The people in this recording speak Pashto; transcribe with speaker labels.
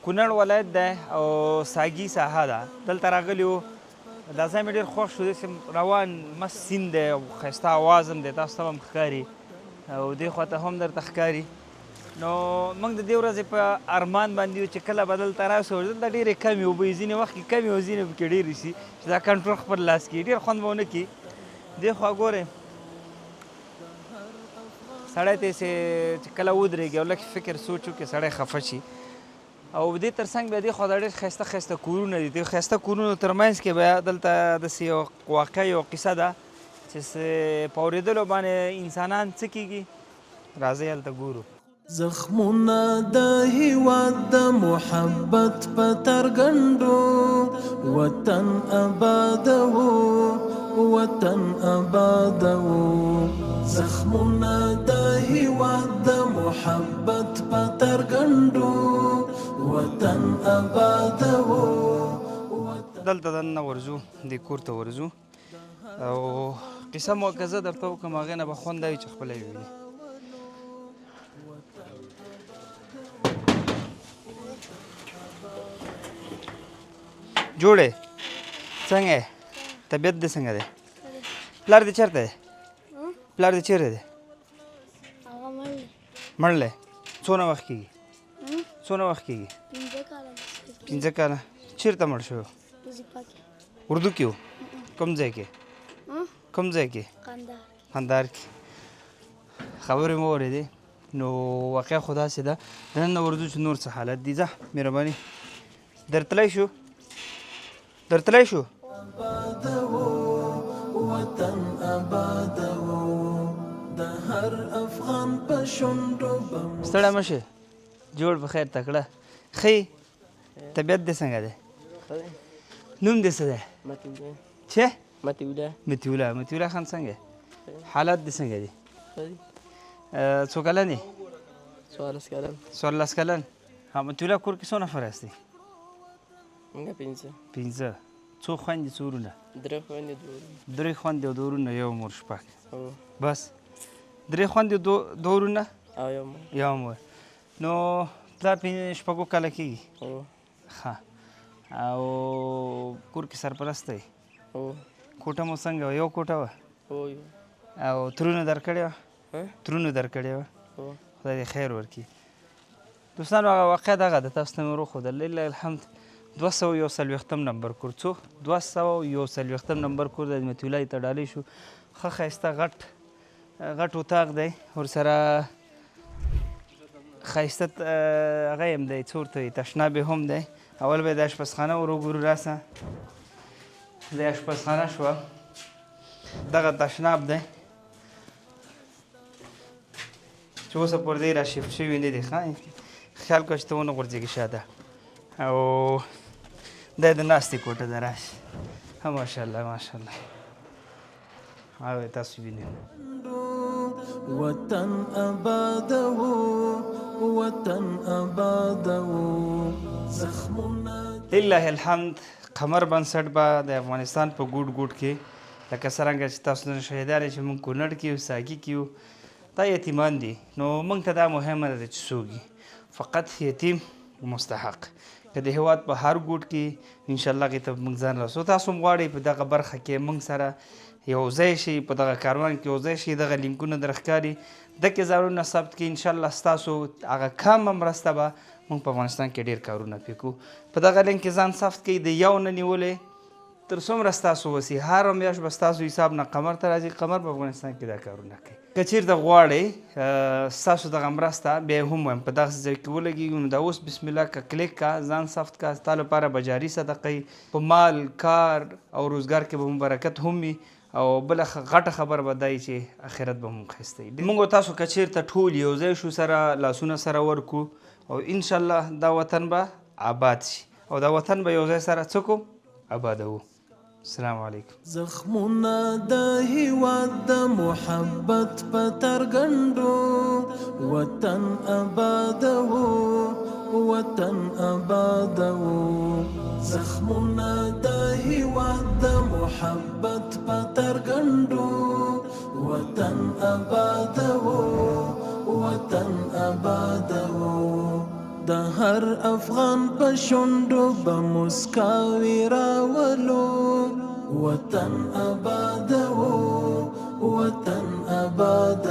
Speaker 1: کونړ ولایت دی او ساګي ساحه ده. دلته راغلي وو، دا ځای مې ډېر خوښ شو. داسې روان مست سیند دی او ښایسته اواز هم دی، تاسو ته هم ښکاري او دې خواته هم درته ښکاري. نو موږ د دې ورځې په ارمان باندې یو چې کله به دلته راسو. دلته ډېرې کمې اوبه وي، ځینې وخت کې کمې او ځینې پکې ډېرې شي چې دا کنټرول خپل لاس کې ډېر خوند به ونه کړي. دې خوا ګورئ سړی ته چې کله ودرېږي او لږ فکر سوچ وکړي سړی خفه شي. او دې تر څنګ بیا دې خوا دا ډېر ښایسته ښایسته کورونه دي. دې ښایسته کورونو تر منځ کې بیا دلته داسې یو واقعه یو قصه ده چې په اورېدلو باندې انسانان څه کېږي. راځئ هلته ګورو.
Speaker 2: زخمونه د هېواد د محبت په ترګنډو وطن آبادوو وطن آبادوو. زخمونه د هېواد د محبت په ترګنډو وطن آبادوو.
Speaker 1: دلته دننه ورځو، دې کور ته ورځو او قصه مو که زه درته وکړم هغې نه به خوند دا وي چې خپله یې وویني. جوړې څنګه یې؟ طبیعت دې څنګه دی؟ پلار دې چېرته دی؟ پلار دې چېرته دی؟ مړ دی. څونه وخت کېږي؟ څونه وخت کېږي؟ 5 کاله. چېرته مړ شو؟ اردو کې و؟ کوم ځای کې؟ کوم ځای کې؟ قندهار کې. خبرې مو اورېدې. نو واقعه خو داسې ده. دننه ورځو چې نور څه حالت دي. ځه مهرباني درتلی شو درتلی شو.
Speaker 2: وطن آبادوو د هر افغان په شونډو بم.
Speaker 1: ستړی مه شې، جوړ په خیر تکړه. ښه طبیعت دې څنګه دی؟ نوم دې څه دی؟ چې مطیع الله خان. څنګه حالات دې څنګه دي؟ څو کلن یې؟ 14 کلن. مطیع الله کور کې څو نفر هستئ؟ 5. څو خویندې څو وروڼه؟ 3 خویندې او 2 وروڼه. یو مور 6. بس 3 خویندې 2 وروڼه یو مور. نو پلار 5 کاله کېږي. ښه. او کور کې سرپرست دی؟ کوټه مو څنګه وه؟ یو کوټه وه او ترونه درکړې وه؟ خدای دې خیر ورکړي. دوستانو هغه واقعه دغه ده، تاسو ته مې وروښودل. لله الحمد. 241 نمبر کور. څو؟ 241 نمبر کور د مطیع الله ته ډالۍ شو. ښه ښایسته غټ اطاق دی، ورسره ښایسته هغه هم دی، څه ورته وایي، تشناب یې هم دی. اول به یې د اشپزخانه ور وګورو. راسه د اشپزخانه شوه، دغه تشناب دی چې اوسه پورې دی را شفت شوي نه دي. ښه خیال کوه چې ته ونه غورځېږي شاته. او دا د ناستې کوټه ده. راشي. ماشاءالله ماشاءالله. او تاسو وینئ
Speaker 2: وطن آبادوو وطن آبادوو. زخمونه
Speaker 1: لله الحمد. قمر بنسټ به د افغانستان په ګوټ ګوټ کې لکه څرنګه چې تاسو نه شهیدان چې موږ کونړ کې یو، ساګي کې یو، دا یتیمان دي. نو موږ ته دا مهمه ده چې څوک فقط یتیم مستحق که د هېواد په هر ګوټ کې انشاءالله هغې ته موږ ځان رسو. تاسو هم غواړئ په دغه برخه کې موږ سره یو ځای شي، په دغه کاروان کې یو ځای شي، دغه لینکونه در ښکاري، دغې ځایونه ثبت کړي. انشاءالله ستاسو هغه کمه مرسته به موږ په افغانستان کې ډېر کارونه پرې کوو. په دغه لینک کې ځان ثبت کړئ. د یو نه نیولې تر څومره ستاسو وسي هره میاشت به ستاسو حساب نه قمر ته راځي. قمر په افغانستان کې دا کارونه کوي. که چېرته غواړئ ستاسو دغه مرسته بیا هم وایم په دغسې ځای کې ولګېږي نو دا اوس بسم الله که کلیک کا ځان ثبت کا، ستا لپاره به جاري صدقه وي. په مال کار او روزګار کې به مو برکت هم وي. او بله غټه خبره به دا وي چې آخرت به مو ښایسته وي. موږ تاسو که چېرته ټول یو ځای شو سره لاسونه سره ورکړو او انشاءالله دا وطن به آباد شي او دا وطن به یو ځای سره څه کوو؟ آبادوو. السلام علیکم.
Speaker 2: زخمونه د هېواد د محبت په ترګنډو وطن آبادوو وطن آبادوو. زخمونه د هېواد د محبت په ترګنډو وطن آبادوو وطن آبادوو. د هر افغان په شونډو به مسکاوي راولو وطن آباد وو وطن آباد